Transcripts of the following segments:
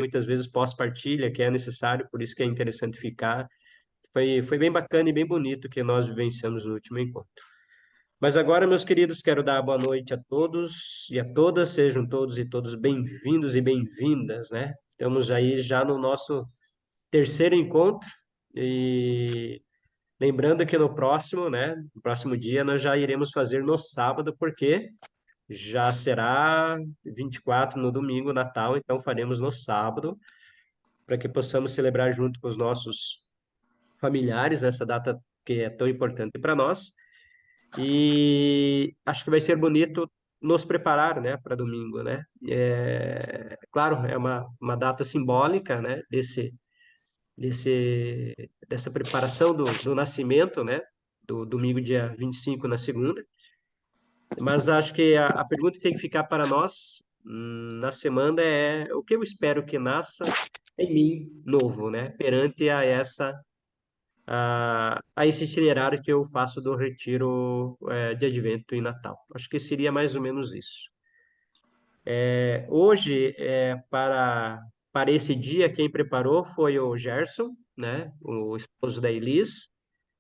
muitas vezes pós-partilha, que é necessário, por isso que é interessante ficar. Foi bem bacana e bem bonito que nós vivenciamos no último encontro. Mas agora, meus queridos, quero dar boa noite a todos e a todas, sejam todos e todos bem-vindos e bem-vindas, né? Estamos aí já no nosso terceiro encontro e lembrando que no próximo, né, no próximo dia nós já iremos fazer no sábado, porque já será 24 no domingo, Natal, então faremos no sábado, para que possamos celebrar junto com os nossos familiares essa data que é tão importante para nós. E acho que vai ser bonito nos preparar, né, para domingo, né? Claro, é uma data simbólica, né, dessa preparação do nascimento, né, do domingo, dia 25 na segunda. Mas acho que a pergunta que tem que ficar para nós na semana é o que eu espero que nasça em mim novo, né, perante a esse itinerário que eu faço do retiro de Advento e Natal. Acho que seria mais ou menos isso. Hoje, para esse dia, quem preparou foi o Gerson, né, o esposo da Elis,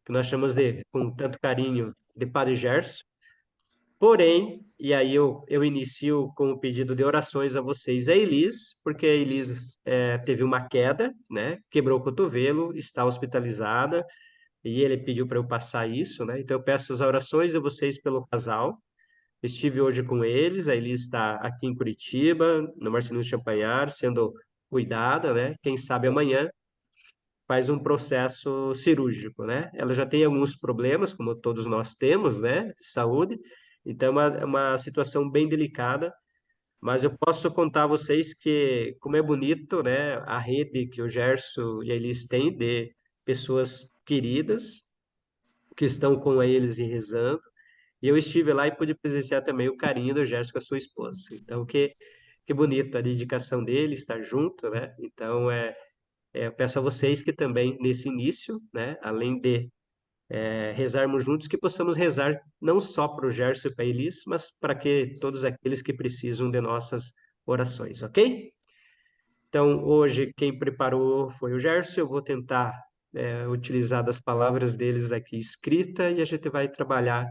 que nós chamamos com tanto carinho de Padre Gerson. Porém, e aí eu inicio com o pedido de orações a vocês, a Elis, porque a Elis teve uma queda, né, quebrou o cotovelo, está hospitalizada, e ele pediu para eu passar isso, né? Então eu peço as orações de vocês pelo casal. Estive hoje com eles, a Elis está aqui em Curitiba, no Marcelino Champagnat, sendo cuidada, né? Quem sabe amanhã faz um processo cirúrgico, né? Ela já tem alguns problemas, como todos nós temos, né? De saúde, então é uma situação bem delicada, mas eu posso contar a vocês que, como é bonito, né? A rede que o Gerson e a Elis têm de pessoas queridas, que estão com eles e rezando. E eu estive lá e pude presenciar também o carinho do Gerson com a sua esposa. Então, que bonito a dedicação dele, estar junto, né? Então, eu peço a vocês que também, nesse início, né, além de rezarmos juntos, que possamos rezar não só para o Gerson e para a Elis, mas para que todos aqueles que precisam de nossas orações, ok? Então, hoje, quem preparou foi o Gerson. Eu vou tentar utilizar das palavras deles aqui escrita e a gente vai trabalhar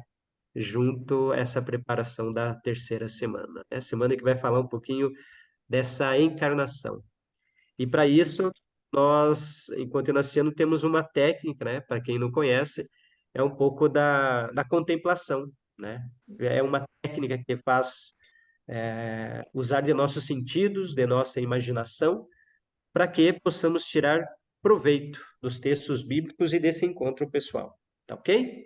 junto essa preparação da terceira semana, né? Semana que vai falar um pouquinho dessa encarnação. E para isso, nós, enquanto Inaciano, temos uma técnica, né? Para quem não conhece, é um pouco da contemplação, né? É uma técnica que faz usar de nossos sentidos, de nossa imaginação, para que possamos tirar proveito dos textos bíblicos e desse encontro pessoal. Tá ok?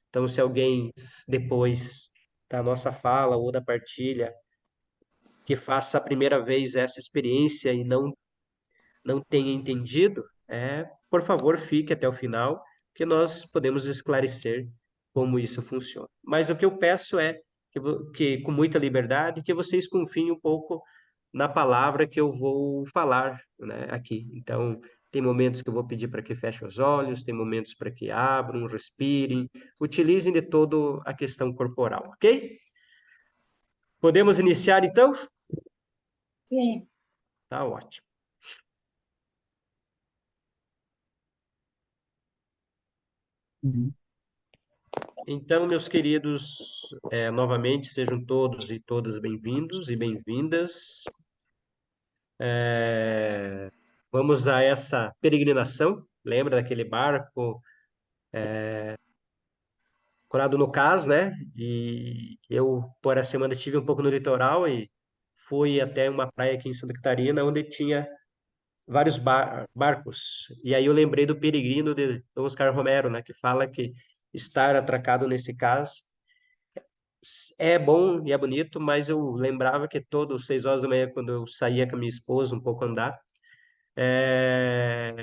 Então, se alguém depois da nossa fala ou da partilha que faça a primeira vez essa experiência e não tenha entendido, por favor, fique até o final, que nós podemos esclarecer como isso funciona. Mas o que eu peço é que com muita liberdade, que vocês confiem um pouco na palavra que eu vou falar, né, aqui. Então, tem momentos que eu vou pedir para que fechem os olhos, tem momentos para que abram, respirem, utilizem de toda a questão corporal, ok? Podemos iniciar, então? Sim. Tá ótimo. Uhum. Então, meus queridos, novamente sejam todos e todas bem-vindos e bem-vindas. Vamos a essa peregrinação. Lembra daquele barco curado no cais, né? E eu, por essa semana, estive um pouco no litoral e fui até uma praia aqui em Santa Catarina, onde tinha vários barcos. E aí eu lembrei do peregrino de Oscar Romero, né? Que fala que estar atracado nesse cais é bom e é bonito, mas eu lembrava que todas 6 horas da manhã, quando eu saía com a minha esposa um pouco andar, é,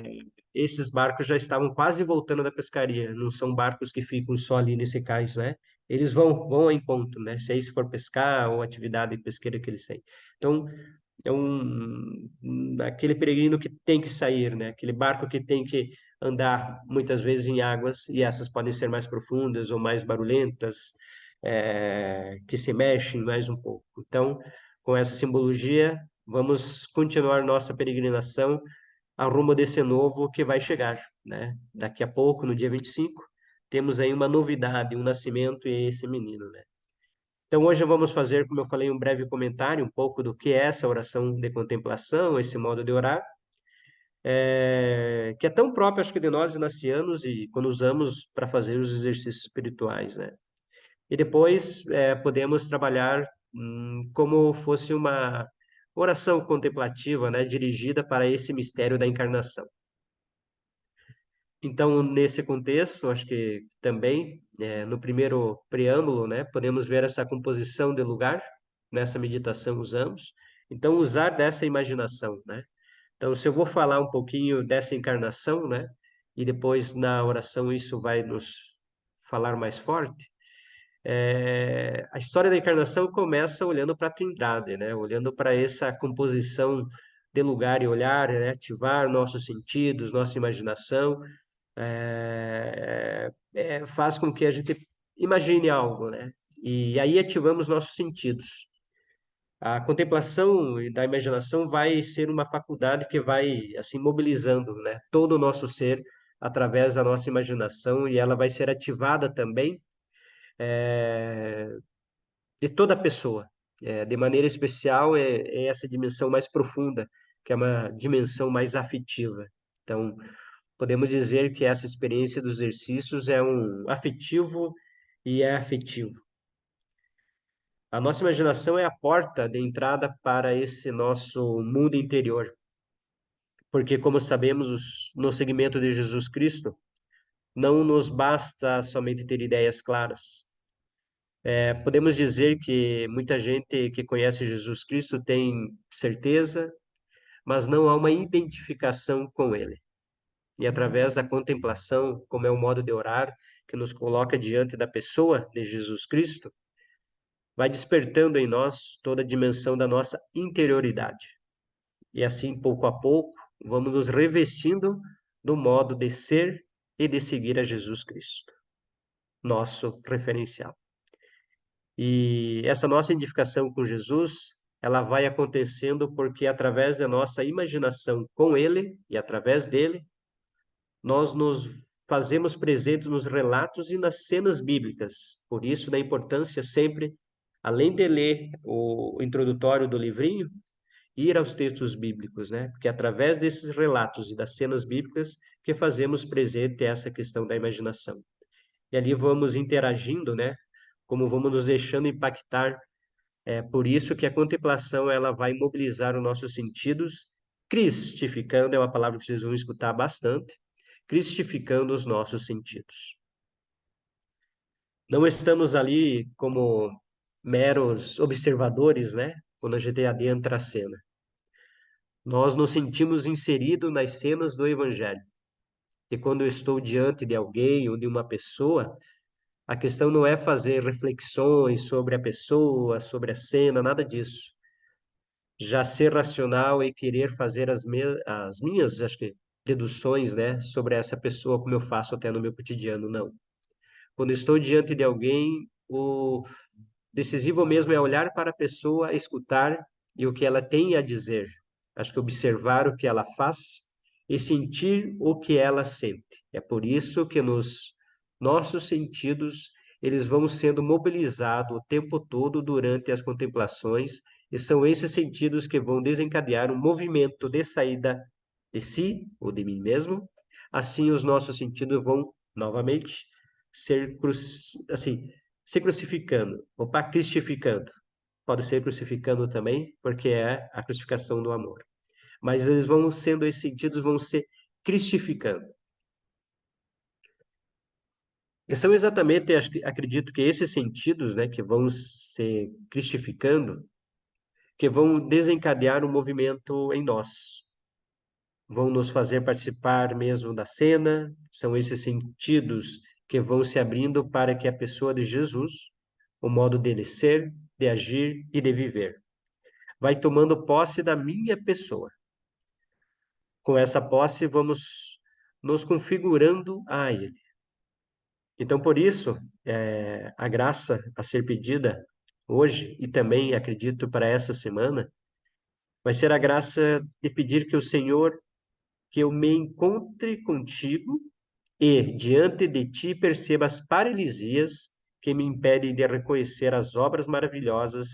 esses barcos já estavam quase voltando da pescaria. Não são barcos que ficam só ali nesse cais, né? Eles vão em ponto, né? Se aí se for pescar ou atividade pesqueira que eles têm. Então, é aquele peregrino que tem que sair, né? Aquele barco que tem que andar muitas vezes em águas, e essas podem ser mais profundas ou mais barulhentas, que se mexem mais um pouco. Então, com essa simbologia, vamos continuar nossa peregrinação a rumo desse novo que vai chegar, né? Daqui a pouco, no dia 25, temos aí uma novidade, um nascimento e esse menino, né? Então, hoje vamos fazer, como eu falei, um breve comentário, um pouco do que é essa oração de contemplação, esse modo de orar, que é tão próprio, acho que, de nós inacianos e quando usamos para fazer os exercícios espirituais, né? E depois podemos trabalhar como fosse uma oração contemplativa, né, dirigida para esse mistério da encarnação. Então, nesse contexto, acho que também, no primeiro preâmbulo, né, podemos ver essa composição de lugar, nessa meditação usamos. Então, usar dessa imaginação, né? Então, se eu vou falar um pouquinho dessa encarnação, né, e depois na oração isso vai nos falar mais forte, a história da encarnação começa olhando para a Trindade, né? Olhando para essa composição de lugar e olhar, né? Ativar nossos sentidos, nossa imaginação, faz com que a gente imagine algo, né? E aí ativamos nossos sentidos. A contemplação e da imaginação vai ser uma faculdade que vai assim mobilizando, né? Todo o nosso ser através da nossa imaginação e ela vai ser ativada também de toda a pessoa. De maneira especial, é essa dimensão mais profunda, que é uma dimensão mais afetiva. Então, podemos dizer que essa experiência dos exercícios é um afetivo e é afetivo. A nossa imaginação é a porta de entrada para esse nosso mundo interior, porque, como sabemos, no segmento de Jesus Cristo, não nos basta somente ter ideias claras. Podemos dizer que muita gente que conhece Jesus Cristo tem certeza, mas não há uma identificação com ele. E através da contemplação, como é o modo de orar, que nos coloca diante da pessoa de Jesus Cristo, vai despertando em nós toda a dimensão da nossa interioridade. E assim, pouco a pouco, vamos nos revestindo do modo de ser e de seguir a Jesus Cristo, nosso referencial. E essa nossa identificação com Jesus, ela vai acontecendo porque através da nossa imaginação com Ele e através dele, nós nos fazemos presentes nos relatos e nas cenas bíblicas. Por isso, da importância sempre, além de ler o introdutório do livrinho, ir aos textos bíblicos, né? Porque através desses relatos e das cenas bíblicas que fazemos presente essa questão da imaginação. E ali vamos interagindo, né? Como vamos nos deixando impactar. É por isso que a contemplação ela vai mobilizar os nossos sentidos, cristificando, é uma palavra que vocês vão escutar bastante, cristificando os nossos sentidos. Não estamos ali como meros observadores, né? Quando a gente adentra a cena. Nós nos sentimos inseridos nas cenas do Evangelho. E quando eu estou diante de alguém ou de uma pessoa, a questão não é fazer reflexões sobre a pessoa, sobre a cena, nada disso. Já ser racional e querer fazer as minhas, acho que, deduções, né, sobre essa pessoa, como eu faço até no meu cotidiano, não. Quando estou diante de alguém, o decisivo mesmo é olhar para a pessoa, escutar e o que ela tem a dizer. Acho que observar o que ela faz e sentir o que ela sente. É por isso que nos nossos sentidos eles vão sendo mobilizados o tempo todo durante as contemplações e são esses sentidos que vão desencadear um movimento de saída de si ou de mim mesmo. Assim os nossos sentidos vão novamente ser assim se crucificando, opa, cristificando. Pode ser crucificando também, porque é a crucificação do amor. Mas eles vão sendo, esses sentidos vão se cristificando. E são exatamente, acredito que esses sentidos, né, que vão se cristificando, que vão desencadear um movimento em nós. Vão nos fazer participar mesmo da cena, são esses sentidos que vão se abrindo para que a pessoa de Jesus, o modo dele ser, de agir e de viver, vai tomando posse da minha pessoa. Com essa posse, vamos nos configurando a Ele. Então, por isso, a graça a ser pedida hoje, e também acredito para essa semana, Vai ser a graça de pedir que o Senhor, que eu me encontre contigo e, diante de ti, perceba as paralisias que me impedem de reconhecer as obras maravilhosas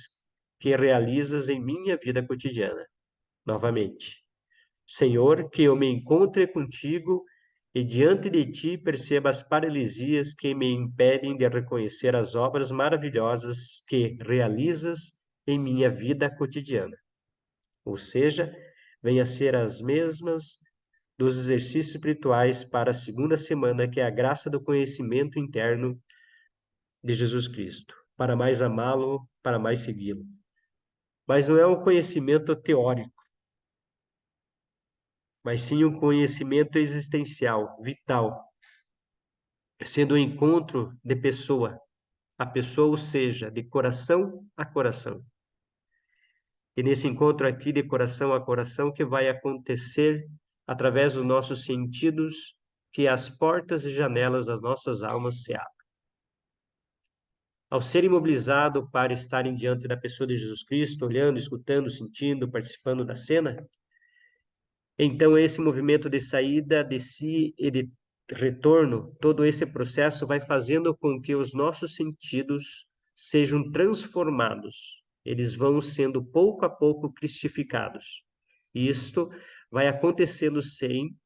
que realizas em minha vida cotidiana. Novamente. Senhor, que eu me encontre contigo e diante de ti perceba as paralisias que me impedem de reconhecer as obras maravilhosas que realizas em minha vida cotidiana. Ou seja, venha a ser as mesmas dos exercícios espirituais para a segunda semana, que é a graça do conhecimento interno de Jesus Cristo, para mais amá-lo, para mais segui-lo. Mas não é um conhecimento teórico, mas sim um conhecimento existencial, vital, sendo um encontro de pessoa a pessoa, ou seja, de coração a coração. E nesse encontro aqui de coração a coração que vai acontecer através dos nossos sentidos, que as portas e janelas das nossas almas se abrem. Ao ser imobilizado para estarem diante da pessoa de Jesus Cristo, olhando, escutando, sentindo, participando da cena, então esse movimento de saída de si e de retorno, todo esse processo vai fazendo com que os nossos sentidos sejam transformados. Eles vão sendo pouco a pouco cristificados. E isto vai acontecendo sem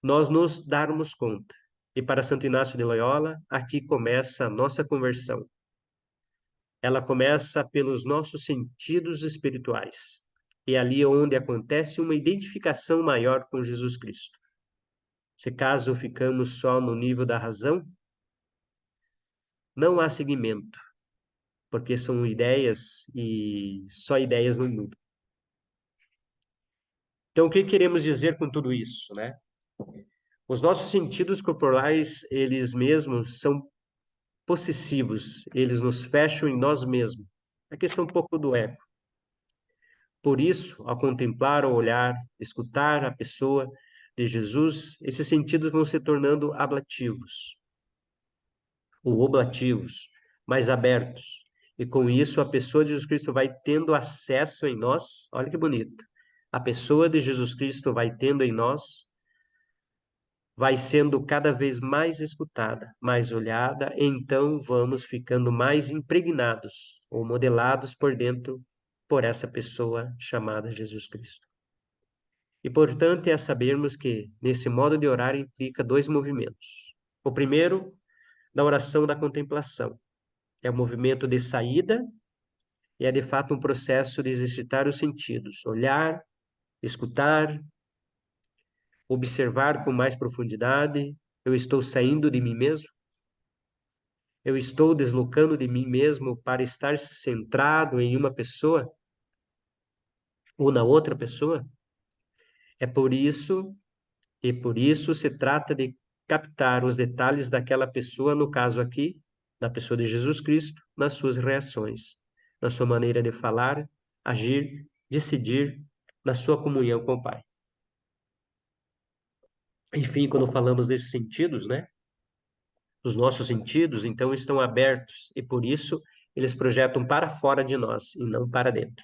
nós nos darmos conta. E para Santo Inácio de Loyola, aqui começa a nossa conversão. Ela começa pelos nossos sentidos espirituais. E ali é onde acontece uma identificação maior com Jesus Cristo. Se caso ficamos só no nível da razão, não há seguimento, porque são ideias e só ideias não mudam. Então, o que queremos dizer com tudo isso, né? Os nossos sentidos corporais, eles mesmos são possessivos, eles nos fecham em nós mesmos. A questão um pouco do ego. Por isso, ao contemplar, ao olhar, escutar a pessoa de Jesus, esses sentidos vão se tornando ablativos, ou oblativos, mais abertos. E com isso, a pessoa de Jesus Cristo vai tendo acesso em nós. Olha que bonito. A pessoa de Jesus Cristo vai tendo em nós, vai sendo cada vez mais escutada, mais olhada, e então vamos ficando mais impregnados ou modelados por dentro por essa pessoa chamada Jesus Cristo. E, portanto, é sabermos que nesse modo de orar implica dois movimentos. O primeiro, da oração da contemplação. É o movimento de saída e é, de fato, um processo de exercitar os sentidos. Olhar, escutar, observar com mais profundidade. Eu estou saindo de mim mesmo? Eu estou deslocando de mim mesmo para estar centrado em uma pessoa ou na outra pessoa? É por isso E por isso se trata de captar os detalhes daquela pessoa, no caso aqui, da pessoa de Jesus Cristo, nas suas reações, na sua maneira de falar, agir, decidir, na sua comunhão com o Pai. Enfim, quando falamos desses sentidos, né? Os nossos sentidos, então, estão abertos e por isso eles projetam para fora de nós e não para dentro.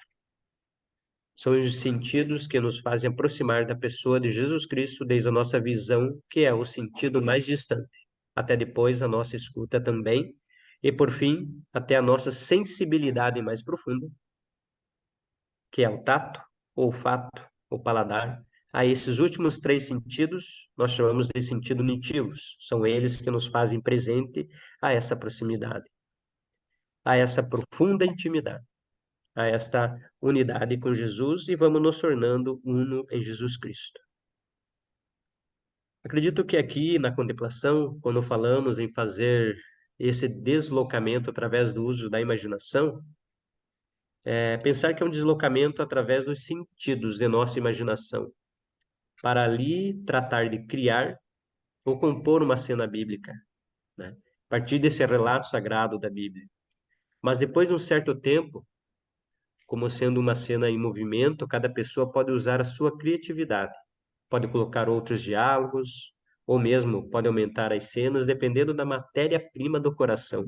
São os sentidos que nos fazem aproximar da pessoa de Jesus Cristo desde a nossa visão, que é o sentido mais distante, até depois a nossa escuta também, e por fim, até a nossa sensibilidade mais profunda, que é o tato, o olfato, o paladar. A esses últimos três sentidos, nós chamamos de sentido unitivos. São eles que nos fazem presente a essa proximidade, a essa profunda intimidade, a esta unidade com Jesus e vamos nos tornando uno em Jesus Cristo. Acredito que aqui na contemplação, quando falamos em fazer esse deslocamento através do uso da imaginação, é pensar que é um deslocamento através dos sentidos de nossa imaginação, para ali tratar de criar ou compor uma cena bíblica, né? A partir desse relato sagrado da Bíblia. Mas depois de um certo tempo, como sendo uma cena em movimento, cada pessoa pode usar a sua criatividade, pode colocar outros diálogos, ou mesmo pode aumentar as cenas, dependendo da matéria-prima do coração,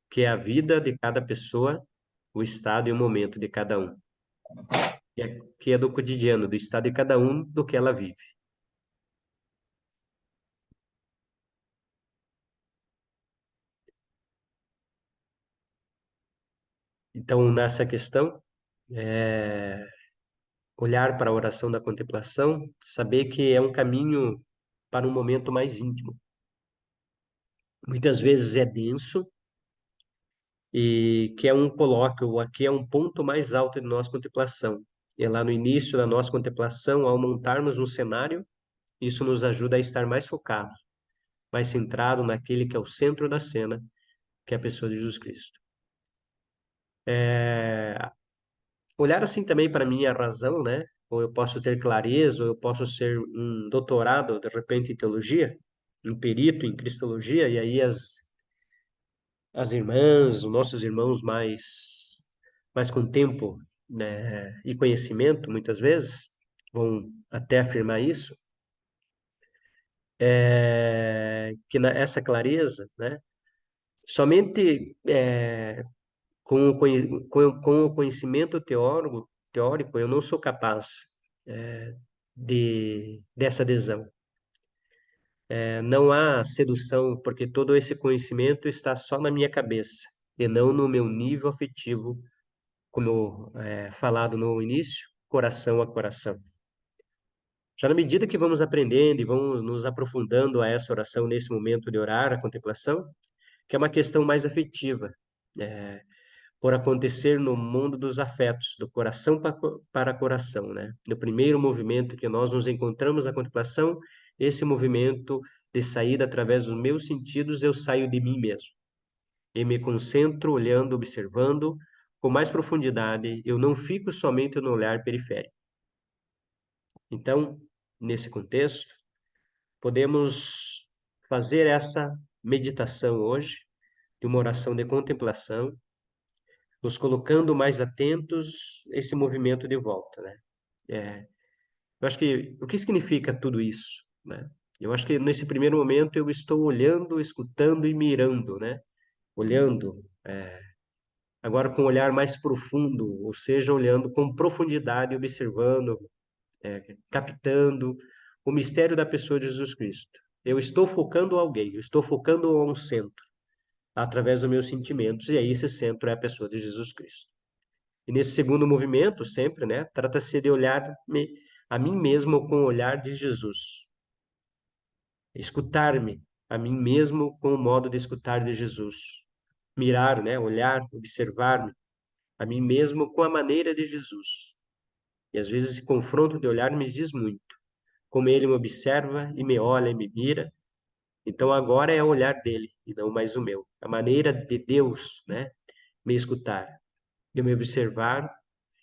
que é a vida de cada pessoa o estado e o momento de cada um, que é do cotidiano, do estado de cada um, do que ela vive. Então, nessa questão, é, olhar para a oração da contemplação, saber que é um caminho para um momento mais íntimo. Muitas vezes é denso e que é um colóquio, aqui é um ponto mais alto de nossa contemplação. E lá no início da nossa contemplação, ao montarmos um cenário, isso nos ajuda a estar mais focado, mais centrado naquele que é o centro da cena, que é a pessoa de Jesus Cristo. Olhar assim também para mim é a razão, né? Ou eu posso ter clareza, ou eu posso ser um doutorado, de repente, em teologia, um perito em cristologia, e aí as irmãs, os nossos irmãos mais com tempo, né, e conhecimento, muitas vezes, vão até afirmar isso, que essa clareza, né, somente com o conhecimento teórico, eu não sou capaz dessa adesão. Não há sedução, porque todo esse conhecimento está só na minha cabeça e não no meu nível afetivo, como falado no início, coração a coração. Já na medida que vamos aprendendo e vamos nos aprofundando a essa oração nesse momento de orar, a contemplação, que é uma questão mais afetiva, é, por acontecer no mundo dos afetos, do coração para coração, né? No primeiro movimento que nós nos encontramos na contemplação, esse movimento de saída através dos meus sentidos, eu saio de mim mesmo. E me concentro olhando, observando com mais profundidade, eu não fico somente no olhar periférico. Então, nesse contexto, podemos fazer essa meditação hoje, de uma oração de contemplação, nos colocando mais atentos a esse movimento de volta, né? Eu acho que o que significa tudo isso, né? Eu acho que nesse primeiro momento eu estou olhando, escutando e mirando, né? Olhando, agora com um olhar mais profundo, ou seja, olhando com profundidade, observando, captando o mistério da pessoa de Jesus Cristo. Eu estou focando alguém, eu estou focando a um centro, através dos meus sentimentos, e aí esse centro é a pessoa de Jesus Cristo. E nesse segundo movimento, sempre, né, trata-se de olhar a mim mesmo com o olhar de Jesus. Escutar-me a mim mesmo com o modo de escutar de Jesus. Mirar, né, olhar, observar-me a mim mesmo com a maneira de Jesus. E às vezes esse confronto de olhar me diz muito. Como ele me observa e me olha e me mira, então agora é o olhar dele e não mais o meu. A maneira de Deus, né, me escutar, de me observar.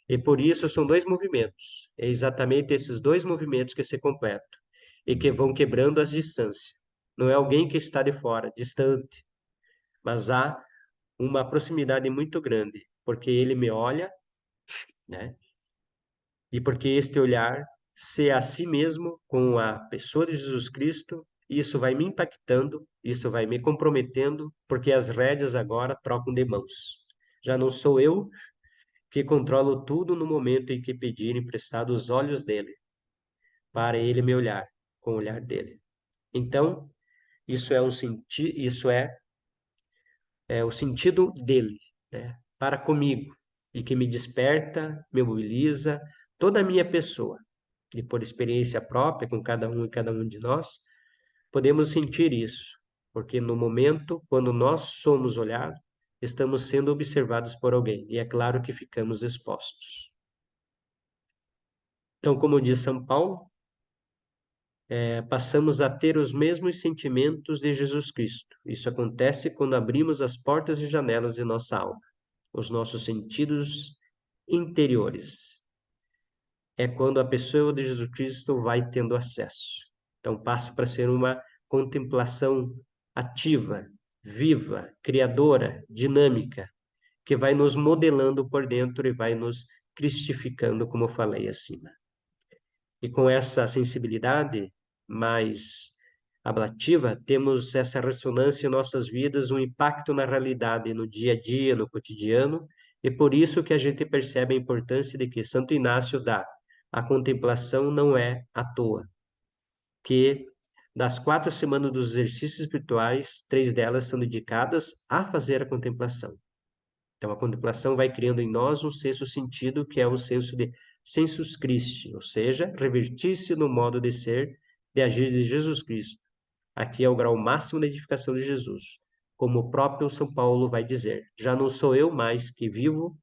E por isso são dois movimentos. É exatamente esses dois movimentos que se completam e que vão quebrando as distâncias. Não é alguém que está de fora, distante, mas há uma proximidade muito grande, porque ele me olha, né? E porque este olhar se é a si mesmo com a pessoa de Jesus Cristo, isso vai me impactando, isso vai me comprometendo, porque as rédeas agora trocam de mãos. Já não sou eu que controlo tudo no momento em que pedir emprestado os olhos dele, para ele me olhar com o olhar dele. Então, isso é o sentido dele, né, para comigo, e que me desperta, me mobiliza toda a minha pessoa. E por experiência própria com cada um e cada um de nós, podemos sentir isso, porque no momento, quando nós somos olhados, estamos sendo observados por alguém, e é claro que ficamos expostos. Então, como diz São Paulo, passamos a ter os mesmos sentimentos de Jesus Cristo. Isso acontece quando abrimos as portas e janelas de nossa alma, os nossos sentidos interiores. É quando a pessoa de Jesus Cristo vai tendo acesso. Então, passa para ser uma contemplação ativa, viva, criadora, dinâmica, que vai nos modelando por dentro e vai nos cristificando, como eu falei acima. E com essa sensibilidade mais ablativa, temos essa ressonância em nossas vidas, um impacto na realidade, no dia a dia, no cotidiano, E por isso que a gente percebe a importância de que Santo Inácio dá. A contemplação não é à toa, que das 4 semanas dos exercícios espirituais, 3 delas são dedicadas a fazer a contemplação. Então, a contemplação vai criando em nós um sexto sentido, que é o senso de sensus Christi, ou seja, revertir-se no modo de ser, de agir de Jesus Cristo. Aqui é o grau máximo da edificação de Jesus. Como o próprio São Paulo vai dizer: já não sou eu mais que vivo,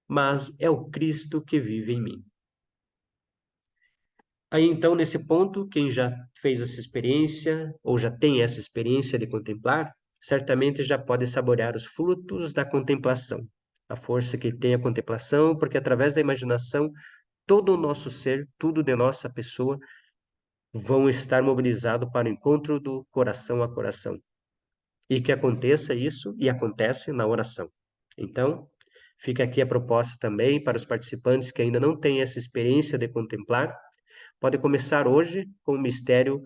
mas é o Cristo que vive em mim. Aí, então, nesse ponto, quem já fez essa experiência, ou já tem essa experiência de contemplar, certamente já pode saborear os frutos da contemplação. A força que tem a contemplação, porque através da imaginação, todo o nosso ser, tudo de nossa pessoa, vão estar mobilizados para o encontro do coração a coração. E que aconteça isso, e acontece na oração. Então, fica aqui a proposta também para os participantes que ainda não têm essa experiência de contemplar, pode começar hoje com o mistério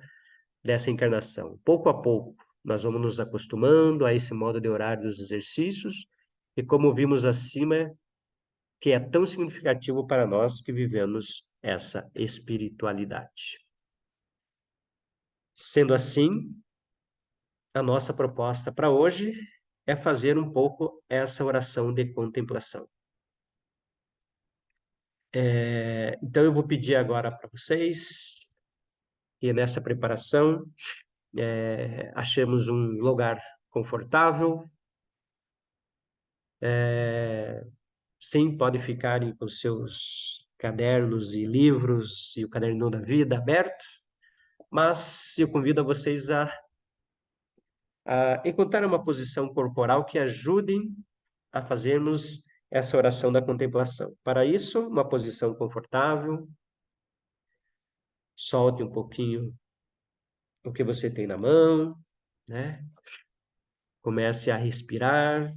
dessa encarnação. Pouco a pouco, nós vamos nos acostumando a esse modo de horário dos exercícios, e como vimos acima, que é tão significativo para nós que vivemos essa espiritualidade. Sendo assim, a nossa proposta para hoje é fazer um pouco essa oração de contemplação. Então, eu vou pedir agora para vocês, e nessa preparação, achemos um lugar confortável. Sim, pode ficarem com seus cadernos e livros e o caderno da vida aberto, mas eu convido a vocês a encontrar uma posição corporal que ajudem a fazermos essa oração da contemplação. Para isso, uma posição confortável, solte um pouquinho o que você tem na mão, né? Comece a respirar,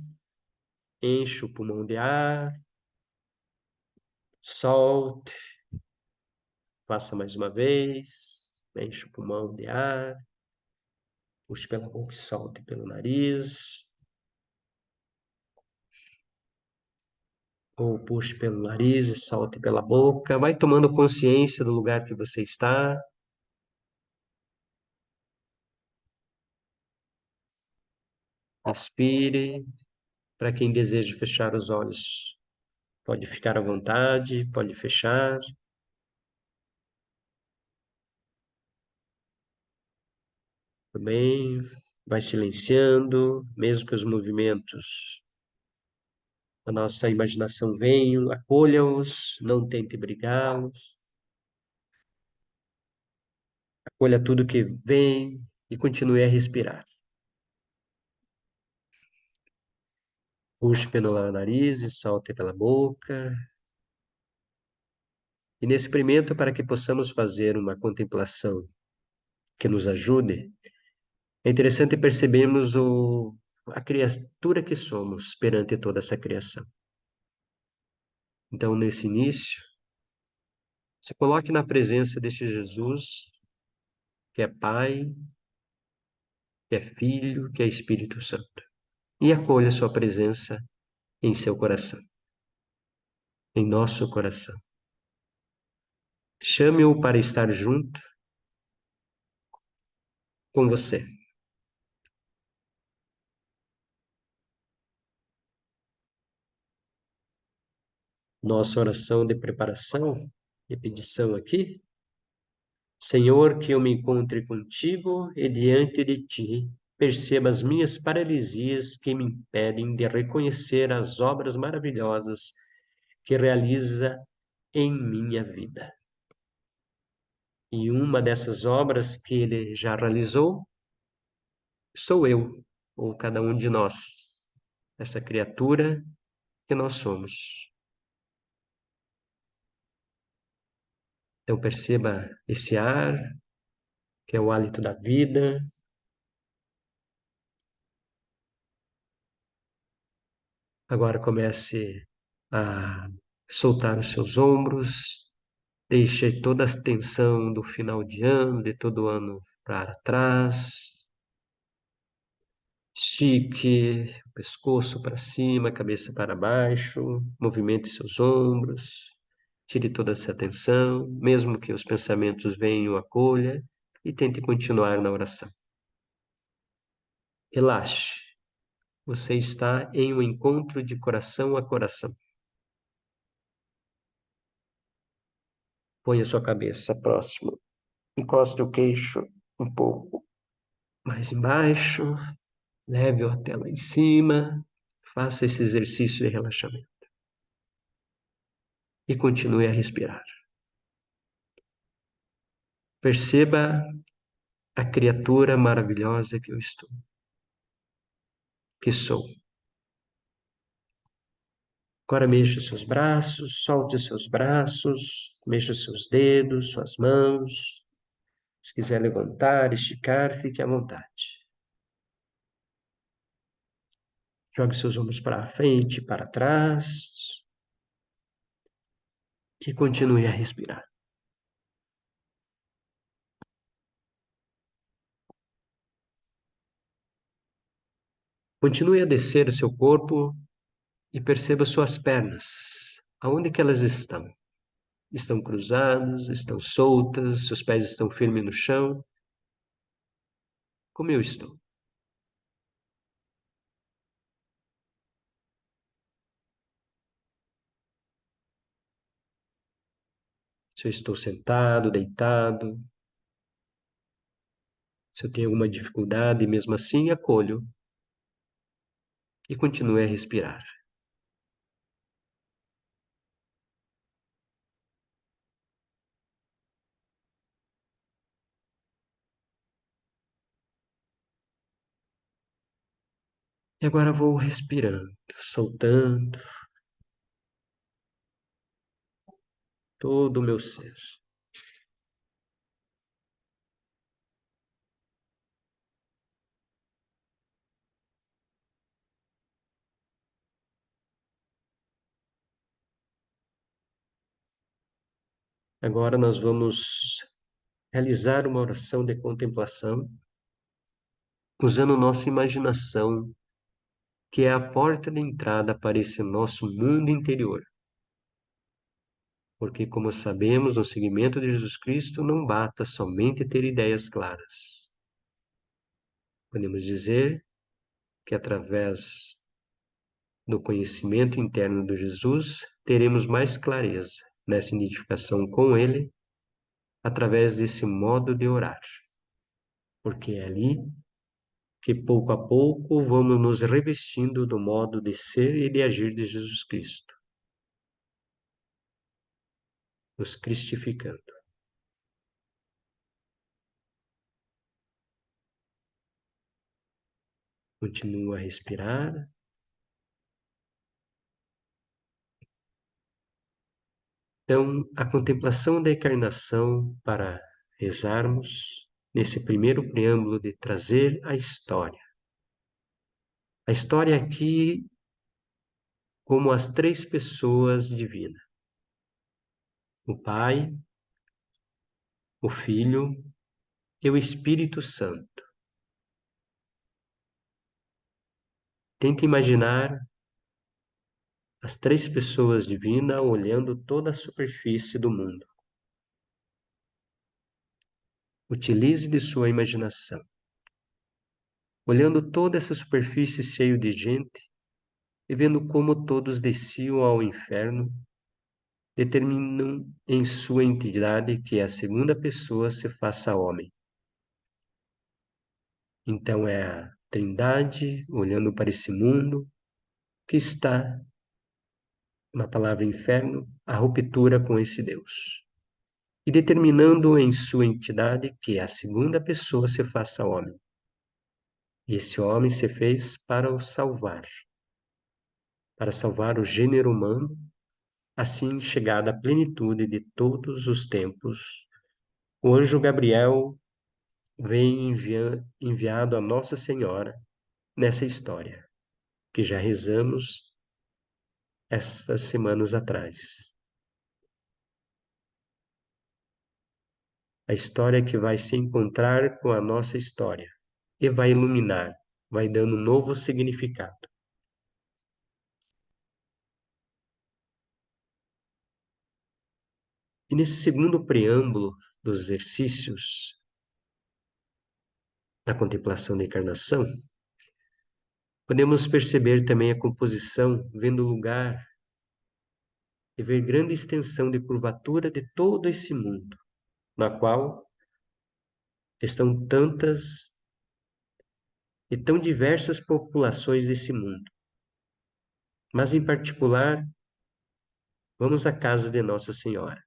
enche o pulmão de ar, solte, faça mais uma vez, enche o pulmão de ar, puxe pela boca e solte pelo nariz, ou puxe pelo nariz e solte pela boca. Vai tomando consciência do lugar que você está. Respire. Para quem deseja fechar os olhos, pode ficar à vontade, pode fechar. Também vai silenciando, mesmo que os movimentos a nossa imaginação venham, acolha-os, não tente brigá-los, acolha tudo que vem e continue a respirar. Puxe pelo nariz e solte pela boca. E nesse experimento, para que possamos fazer uma contemplação que nos ajude, é interessante percebermos a criatura que somos perante toda essa criação. Então, nesse início, se coloque na presença deste Jesus, que é Pai, que é Filho, que é Espírito Santo, e acolha sua presença em seu coração, em nosso coração. Chame-o para estar junto com você. Nossa oração de preparação, de pedição aqui. Senhor, que eu me encontre contigo e diante de ti perceba as minhas paralisias que me impedem de reconhecer as obras maravilhosas que realiza em minha vida. E uma dessas obras que ele já realizou sou eu, ou cada um de nós, essa criatura que nós somos. Então perceba esse ar, que é o hálito da vida. Agora comece a soltar os seus ombros, deixe toda a tensão do final de ano, de todo ano para trás. Estique o pescoço para cima, cabeça para baixo, movimente seus ombros, tire toda essa tensão, mesmo que os pensamentos venham, acolha e tente continuar na oração. Relaxe. Você está em um encontro de coração a coração. Ponha sua cabeça próximo. Encoste o queixo um pouco mais embaixo. Leve-o até lá em cima. Faça esse exercício de relaxamento. E continue a respirar. Perceba a criatura maravilhosa que eu estou, que sou. Agora mexa seus braços, solte seus braços, mexa seus dedos, suas mãos. Se quiser levantar, esticar, fique à vontade. Jogue seus ombros para frente, para trás e continue a respirar. Continue a descer o seu corpo e perceba suas pernas. Aonde que elas estão? Estão cruzadas? Estão soltas? Seus pés estão firmes no chão? Como eu estou? Se eu estou sentado, deitado, se eu tenho alguma dificuldade, mesmo assim acolho e continue a respirar. E agora vou respirando, soltando todo o meu ser. Agora nós vamos realizar uma oração de contemplação usando nossa imaginação, que é a porta de entrada para esse nosso mundo interior. Porque, como sabemos, no seguimento de Jesus Cristo não basta somente ter ideias claras. Podemos dizer que através do conhecimento interno de Jesus, teremos mais clareza nessa identificação com Ele, através desse modo de orar. Porque é ali que pouco a pouco vamos nos revestindo do modo de ser e de agir de Jesus Cristo, nos cristificando. Continua a respirar. Então, a contemplação da encarnação para rezarmos nesse primeiro preâmbulo de trazer a história. A história aqui como as três pessoas divinas: o Pai, o Filho e o Espírito Santo. Tente imaginar as três pessoas divinas olhando toda a superfície do mundo. Utilize de sua imaginação. Olhando toda essa superfície cheia de gente e vendo como todos desciam ao inferno, determinam em sua entidade que a segunda pessoa se faça homem. Então é a Trindade olhando para esse mundo que está, na palavra inferno, a ruptura com esse Deus. E determinando em sua entidade que a segunda pessoa se faça homem. E esse homem se fez para salvar o gênero humano, assim chegada à plenitude de todos os tempos. O anjo Gabriel vem enviado a Nossa Senhora nessa história, que já rezamos estas semanas atrás. A história que vai se encontrar com a nossa história e vai iluminar vai dando um novo significado. E nesse segundo preâmbulo dos exercícios da contemplação da encarnação, podemos perceber também a composição, vendo o lugar e ver grande extensão de curvatura de todo esse mundo, na qual estão tantas e tão diversas populações desse mundo. Mas, em particular, vamos à casa de Nossa Senhora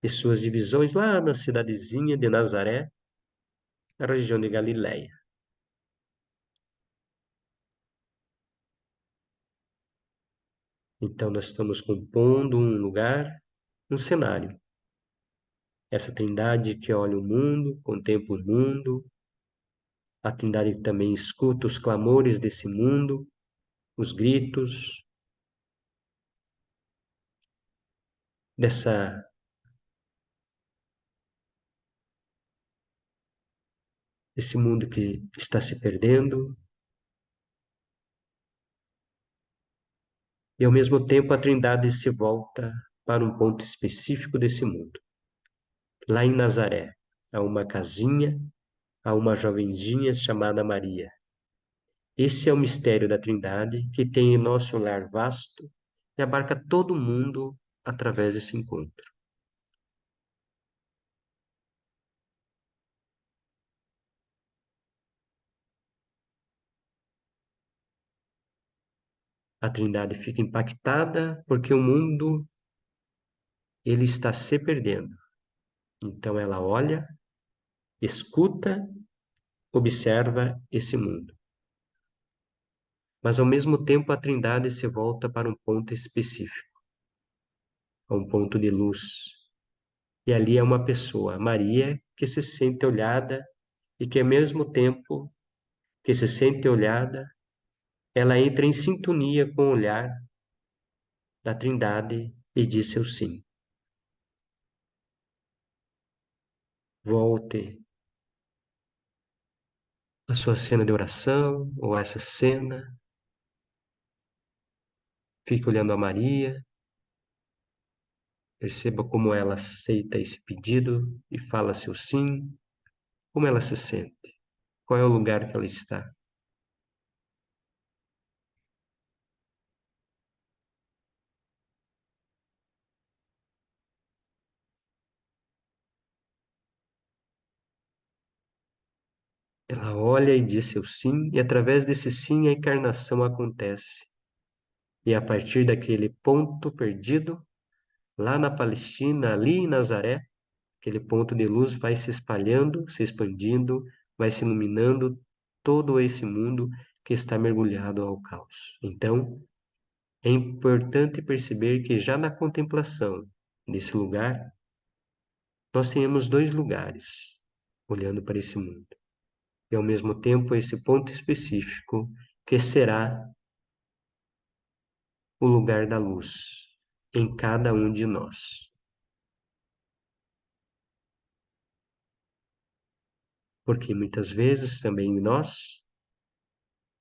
e suas divisões lá na cidadezinha de Nazaré, na região de Galiléia. Então, nós estamos compondo um lugar, um cenário. Essa trindade que olha o mundo, contempla o mundo, a trindade que também escuta os clamores desse mundo, os gritos, dessa desse mundo que está se perdendo, e ao mesmo tempo a Trindade se volta para um ponto específico desse mundo. Lá em Nazaré, há uma casinha, há uma jovenzinha chamada Maria. Esse é o mistério da Trindade que tem em nosso lar vasto e abarca todo mundo através desse encontro. A Trindade fica impactada porque o mundo ele está se perdendo. Então ela olha, escuta, observa esse mundo. Mas ao mesmo tempo a Trindade se volta para um ponto específico, a um ponto de luz. E ali é uma pessoa, Maria, que se sente olhada e que ao mesmo tempo que se sente olhada, ela entra em sintonia com o olhar da Trindade e diz seu sim. Volte à sua cena de oração ou essa cena, fique olhando a Maria, perceba como ela aceita esse pedido e fala seu sim, como ela se sente, qual é o lugar que ela está. Ela olha e diz seu sim, e através desse sim a encarnação acontece. E a partir daquele ponto perdido, lá na Palestina, ali em Nazaré, aquele ponto de luz vai se espalhando, se expandindo, vai se iluminando todo esse mundo que está mergulhado ao caos. Então, é importante perceber que já na contemplação desse lugar, nós temos dois lugares olhando para esse mundo. E ao mesmo tempo esse ponto específico que será o lugar da luz em cada um de nós. Porque muitas vezes também nós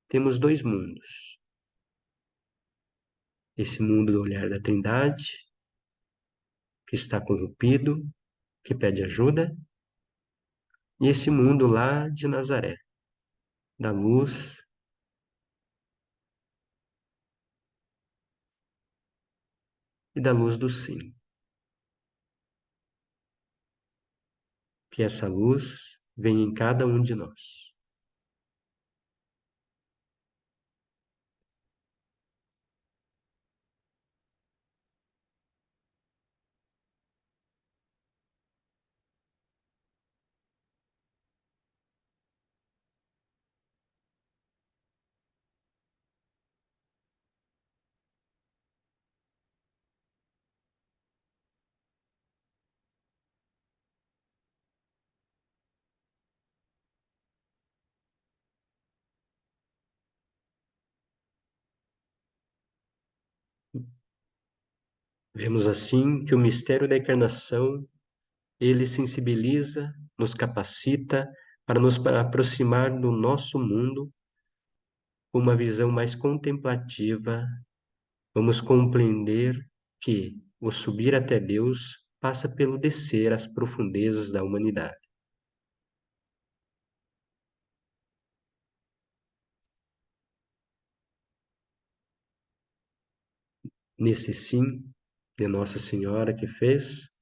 temos dois mundos. Esse mundo do olhar da Trindade, que está corrompido, que pede ajuda, e esse mundo lá de Nazaré, da luz e da luz do sim. Que essa luz venha em cada um de nós. Vemos assim que o mistério da encarnação, ele sensibiliza nos capacita para nos aproximar do nosso mundo com uma visão mais contemplativa. Vamos compreender que o subir até Deus passa pelo descer às profundezas da humanidade. Nesse sim de Nossa Senhora que fez,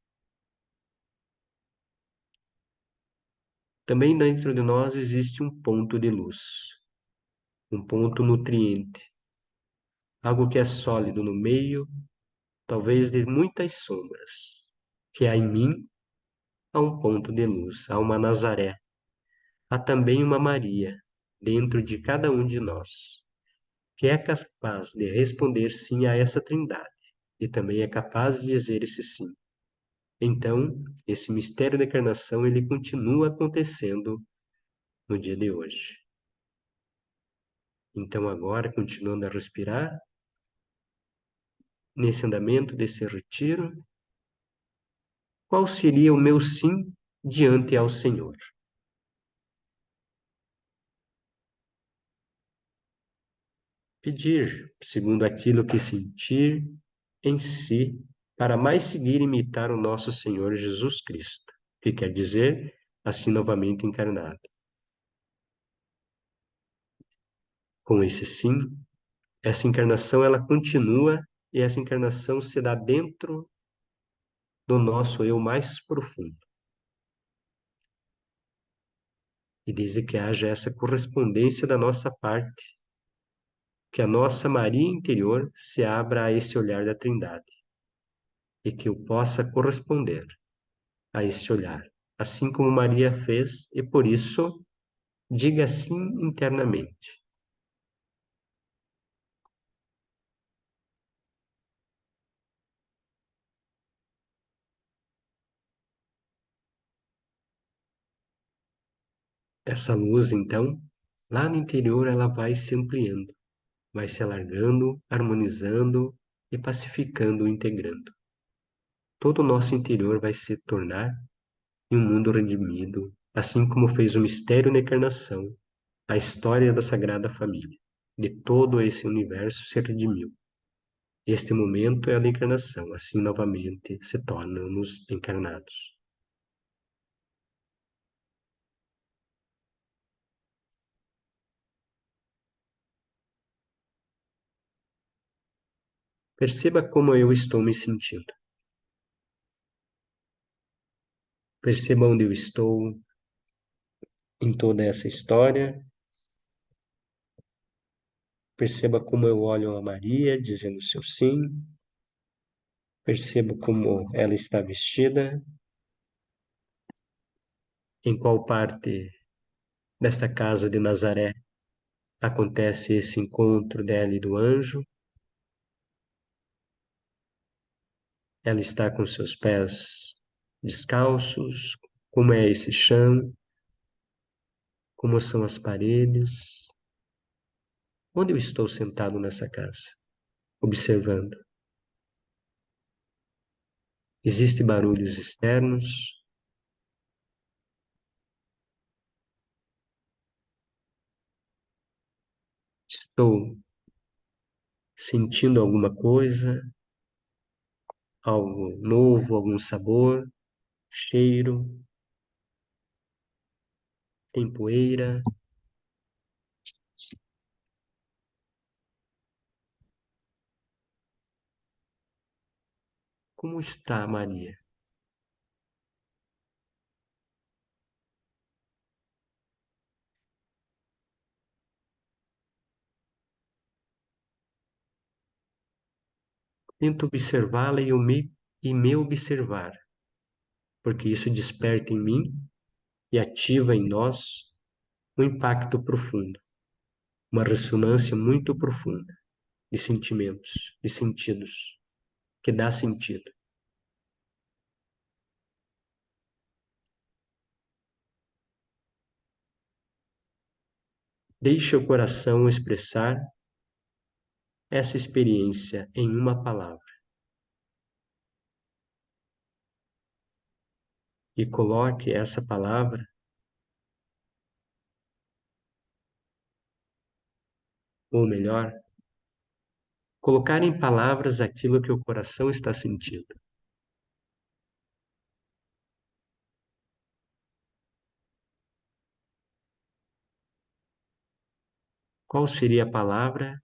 também dentro de nós existe um ponto de luz, um ponto nutriente, algo que é sólido no meio, talvez de muitas sombras, que há em mim, há um ponto de luz, há uma Nazaré, há também uma Maria dentro de cada um de nós, que é capaz de responder sim a essa trindade e também é capaz de dizer esse sim. Então, esse mistério da encarnação ele continua acontecendo no dia de hoje. Então, agora, continuando a respirar, nesse andamento desse retiro, qual seria o meu sim diante ao Senhor? Pedir, segundo aquilo que sentir em si, para mais seguir e imitar o nosso Senhor Jesus Cristo, que quer dizer, assim novamente encarnado. Com esse sim, essa encarnação ela continua e essa encarnação se dá dentro do nosso eu mais profundo. E desde que haja essa correspondência da nossa parte, que a nossa Maria interior se abra a esse olhar da Trindade e que eu possa corresponder a esse olhar, assim como Maria fez, e por isso diga sim internamente. Essa luz, então, lá no interior, ela vai se ampliando, vai se alargando, harmonizando e pacificando, integrando. Todo o nosso interior vai se tornar em um mundo redimido, assim como fez o mistério da encarnação, a história da Sagrada Família. De todo esse universo se redimiu. Este momento é a da encarnação, assim novamente se tornamos encarnados. Perceba como eu estou me sentindo. Perceba onde eu estou em toda essa história. Perceba como eu olho a Maria, dizendo seu sim. Perceba como ela está vestida, em qual parte desta casa de Nazaré acontece esse encontro dela e do anjo. Ela está com seus pés descalços. Como é esse chão? Como são as paredes? Onde eu estou sentado nessa casa, observando? Existem barulhos externos? Estou sentindo alguma coisa? Algo novo, algum sabor, cheiro, tem poeira? Como está Maria? Tento observá-la e me observar, porque isso desperta em mim e ativa em nós um impacto profundo, uma ressonância muito profunda de sentimentos, de sentidos, que dá sentido. Deixe o coração expressar essa experiência em uma palavra. e coloque essa palavra, ou melhor, colocar em palavras aquilo que o coração está sentindo. Qual seria a palavra?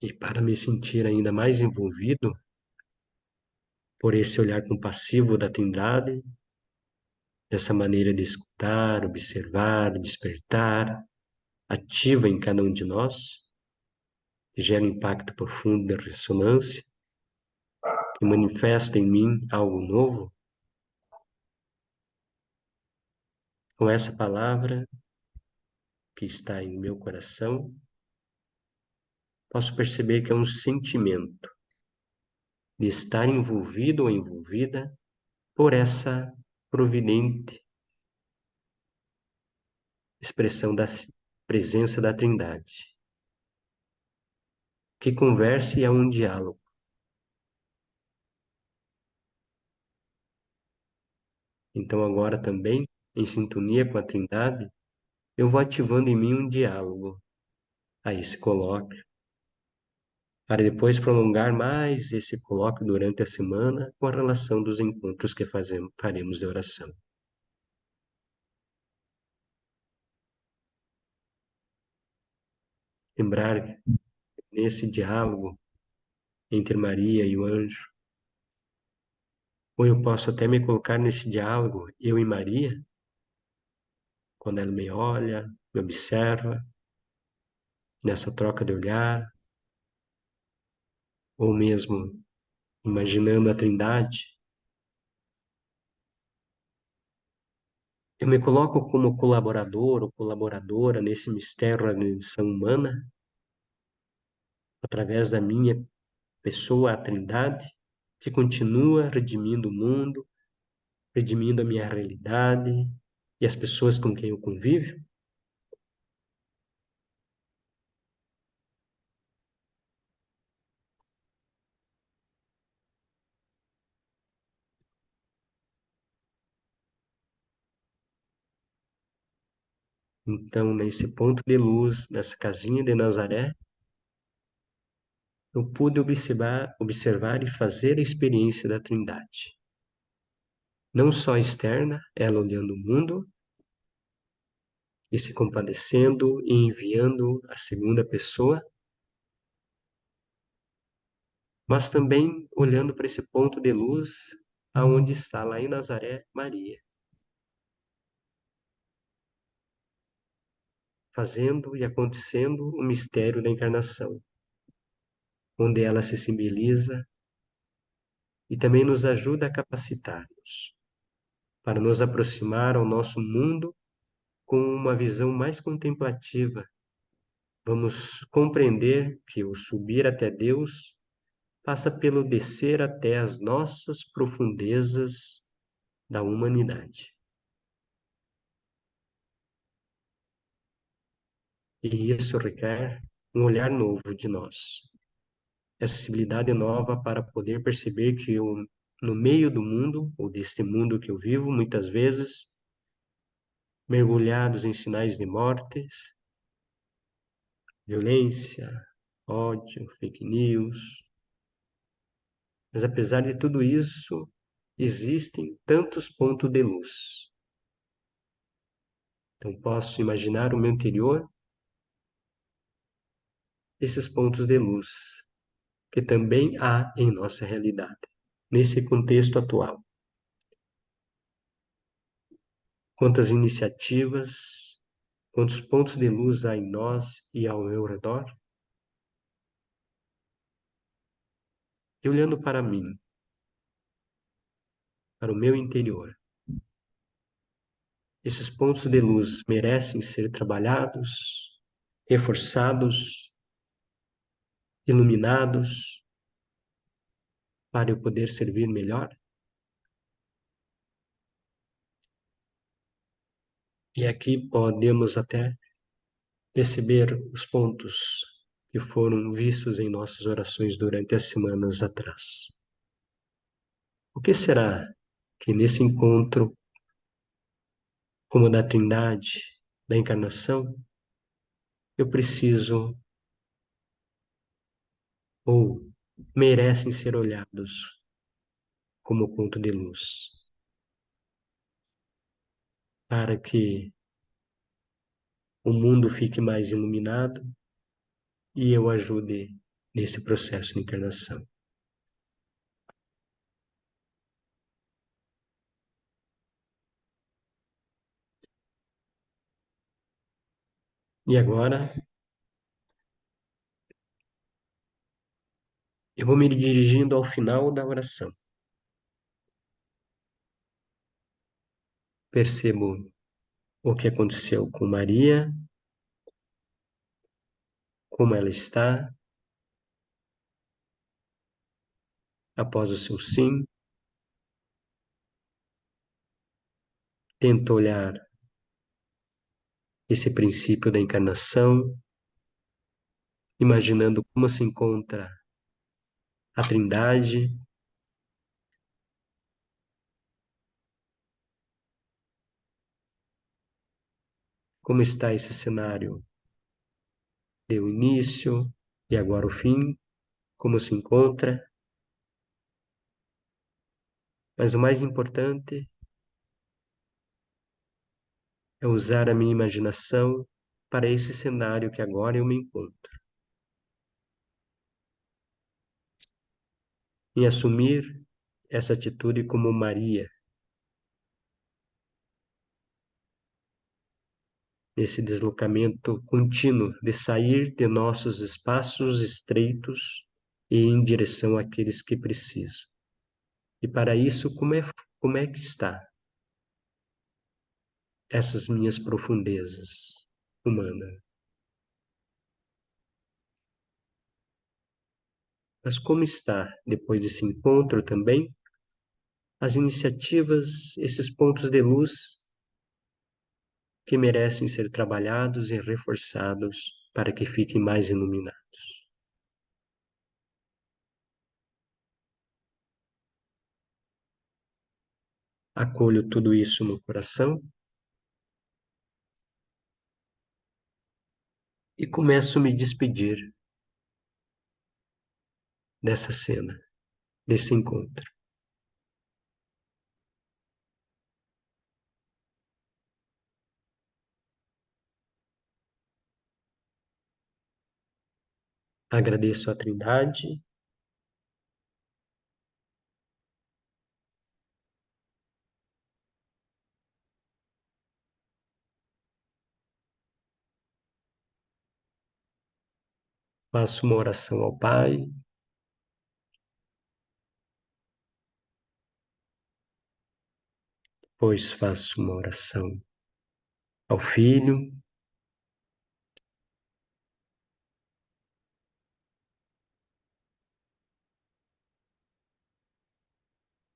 E para me sentir ainda mais envolvido por esse olhar compassivo da Trindade, dessa maneira de escutar, observar, despertar, ativa em cada um de nós, que gera um impacto profundo de ressonância, que manifesta em mim algo novo, com essa palavra que está em meu coração, posso perceber que é um sentimento de estar envolvido ou envolvida por essa providente expressão da presença da Trindade, que conversa e é um diálogo. Então, agora também, em sintonia com a Trindade, eu vou ativando em mim um diálogo a esse colóquio, para depois prolongar mais esse colóquio durante a semana com a relação dos encontros que faremos de oração. Lembrar nesse diálogo entre Maria e o anjo, ou eu posso até me colocar nesse diálogo, eu e Maria, quando ela me olha, me observa, nessa troca de olhar, ou mesmo imaginando a Trindade, eu me coloco como colaborador ou colaboradora nesse mistério da redenção humana, através da minha pessoa, a Trindade, que continua redimindo o mundo, redimindo a minha realidade e as pessoas com quem eu convivo. Então, nesse ponto de luz, nessa casinha de Nazaré, eu pude observar e fazer a experiência da Trindade. Não só externa, ela olhando o mundo e se compadecendo e enviando a segunda pessoa, mas também olhando para esse ponto de luz aonde está lá em Nazaré Maria, fazendo e acontecendo o mistério da encarnação, onde ela se simboliza e também nos ajuda a capacitar-nos para nos aproximar ao nosso mundo com uma visão mais contemplativa. Vamos compreender que o subir até Deus passa pelo descer até as nossas profundezas da humanidade. E isso requer um olhar novo de nós, acessibilidade nova para poder perceber que eu, no meio do mundo, ou deste mundo que eu vivo, muitas vezes, mergulhados em sinais de mortes, violência, ódio, fake news. Mas apesar de tudo isso, existem tantos pontos de luz. Então posso imaginar o meu interior esses pontos de luz que também há em nossa realidade, nesse contexto atual. Quantas iniciativas, quantos pontos de luz há em nós e ao meu redor? E olhando para mim, para o meu interior, esses pontos de luz merecem ser trabalhados, reforçados, iluminados, para eu poder servir melhor? E aqui podemos até perceber os pontos que foram vistos em nossas orações durante as semanas atrás. O que será que nesse encontro, como da Trindade, da encarnação, eu preciso ou merecem ser olhados como ponto de luz, para que o mundo fique mais iluminado e eu ajude nesse processo de encarnação. E agora eu vou me dirigindo ao final da oração. Percebo o que aconteceu com Maria, como ela está após o seu sim. Tento olhar esse princípio da encarnação, imaginando como se encontra a Trindade, como está esse cenário de o início e agora o fim, como se encontra. Mas o mais importante é usar a minha imaginação para esse cenário que agora eu me encontro. E assumir essa atitude como Maria, nesse deslocamento contínuo de sair de nossos espaços estreitos e ir em direção àqueles que precisam. E para isso, como é que está essas minhas profundezas humanas? Mas como está, depois desse encontro também, as iniciativas, esses pontos de luz que merecem ser trabalhados e reforçados para que fiquem mais iluminados? Acolho tudo isso no coração e começo a me despedir dessa cena, desse encontro. Agradeço à Trindade, faço uma oração ao Pai, depois faço uma oração ao Filho,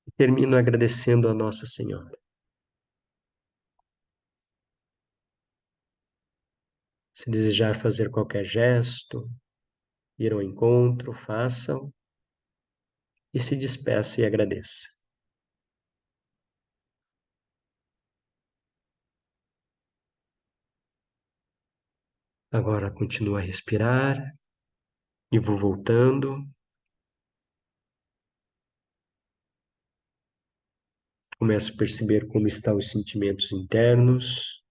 e termino agradecendo a Nossa Senhora. Se desejar fazer qualquer gesto, ir ao encontro, façam e se despeça e agradeça. Agora continuo a respirar e vou voltando. Começo a perceber como estão os sentimentos internos.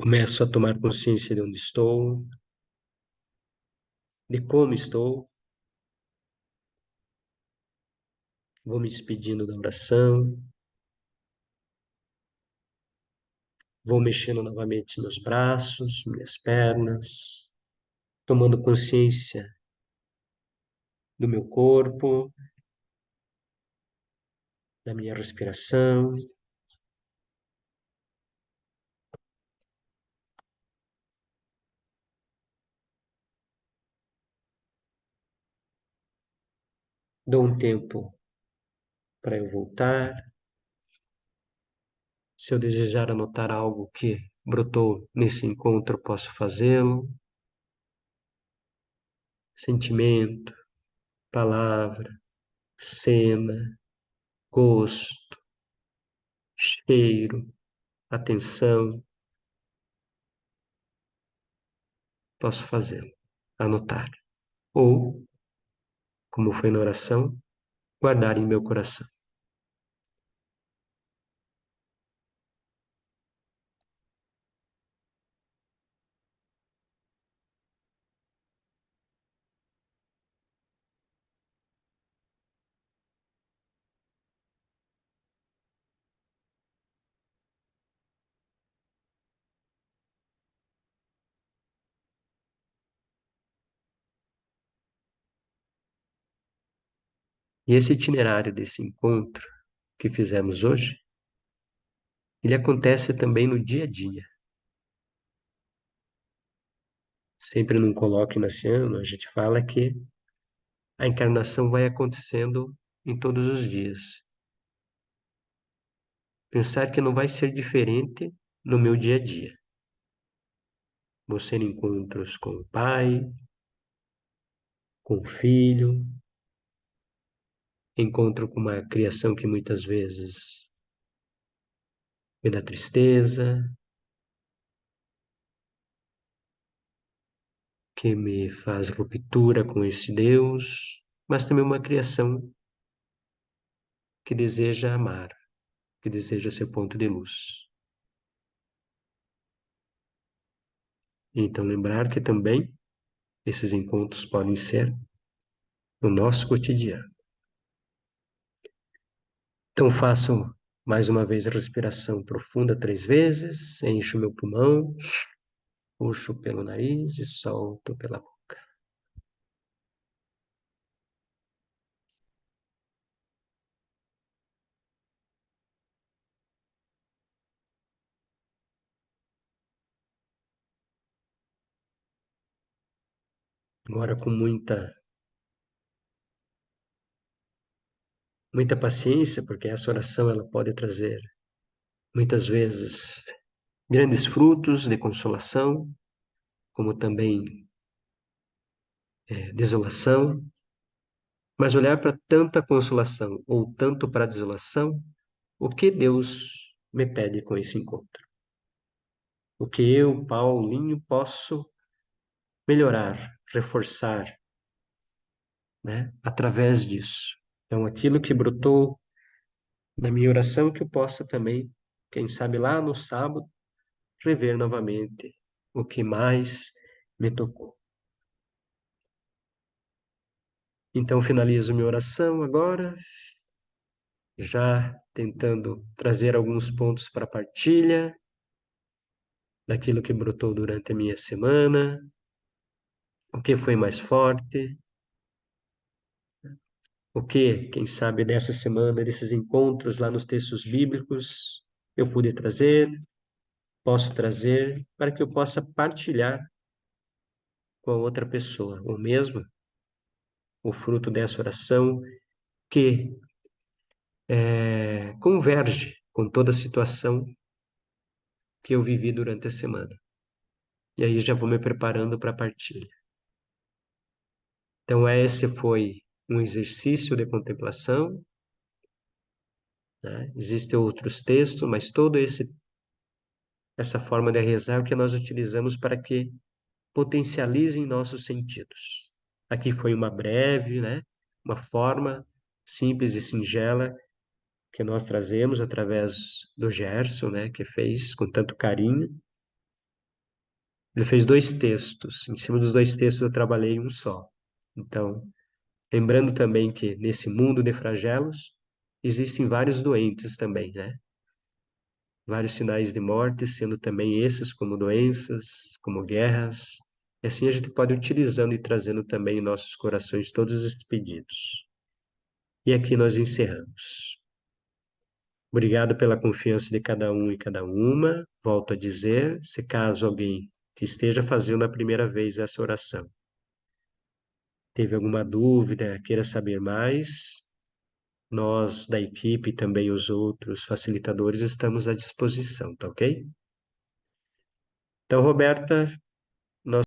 Começo a tomar consciência de onde estou, de como estou. Vou me despedindo da oração. Vou mexendo novamente meus braços, minhas pernas, tomando consciência do meu corpo, da minha respiração. Dou um tempo para eu voltar. Se eu desejar anotar algo que brotou nesse encontro, posso fazê-lo. Sentimento, palavra, cena, gosto, cheiro, atenção, posso fazê-lo, anotar. Ou, como foi na oração, guardar em meu coração. E esse itinerário desse encontro que fizemos hoje, ele acontece também no dia a dia. Sempre num colóquio naciano, a gente fala que a encarnação vai acontecendo em todos os dias. Pensar que não vai ser diferente no meu dia a dia. Vou ter encontros com o pai, com o filho, encontro com uma criação que muitas vezes me dá tristeza, que me faz ruptura com esse Deus, mas também uma criação que deseja amar, que deseja ser ponto de luz. Então, lembrar que também esses encontros podem ser no nosso cotidiano. Então, faço mais uma vez a respiração profunda 3 vezes, encho meu pulmão, puxo pelo nariz e solto pela boca. Agora, com muita paciência, porque essa oração ela pode trazer muitas vezes grandes frutos de consolação, como também desolação, mas olhar para tanta consolação ou tanto para a desolação, o que Deus me pede com esse encontro? O que eu, Paulinho, posso melhorar, reforçar, né, através disso? Então, aquilo que brotou na minha oração, que eu possa também, quem sabe lá no sábado, rever novamente o que mais me tocou. Então, finalizo minha oração agora, já tentando trazer alguns pontos para partilha daquilo que brotou durante a minha semana, o que foi mais forte, o que, quem sabe, dessa semana, desses encontros lá nos textos bíblicos, eu pude trazer, posso trazer, para que eu possa partilhar com a outra pessoa, ou mesmo o fruto dessa oração que converge com toda a situação que eu vivi durante a semana. E aí já vou me preparando para a partilha. Então, esse foi um exercício de contemplação, né? Existem outros textos, mas essa forma de rezar é o que nós utilizamos para que potencializem nossos sentidos. Aqui foi uma breve, né? Uma forma simples e singela que nós trazemos através do Gerson, né? Que fez com tanto carinho. Ele fez dois textos. Em cima dos dois textos eu trabalhei um só. Então, lembrando também que nesse mundo de flagelos existem vários doentes também, né? Vários sinais de morte, sendo também esses como doenças, como guerras. E assim a gente pode ir utilizando e trazendo também em nossos corações todos esses pedidos. E aqui nós encerramos. Obrigado pela confiança de cada um e cada uma. Volto a dizer, se caso alguém que esteja fazendo a primeira vez essa oração teve alguma dúvida, queira saber mais, nós da equipe e também os outros facilitadores estamos à disposição, tá ok? Então, Roberta, nós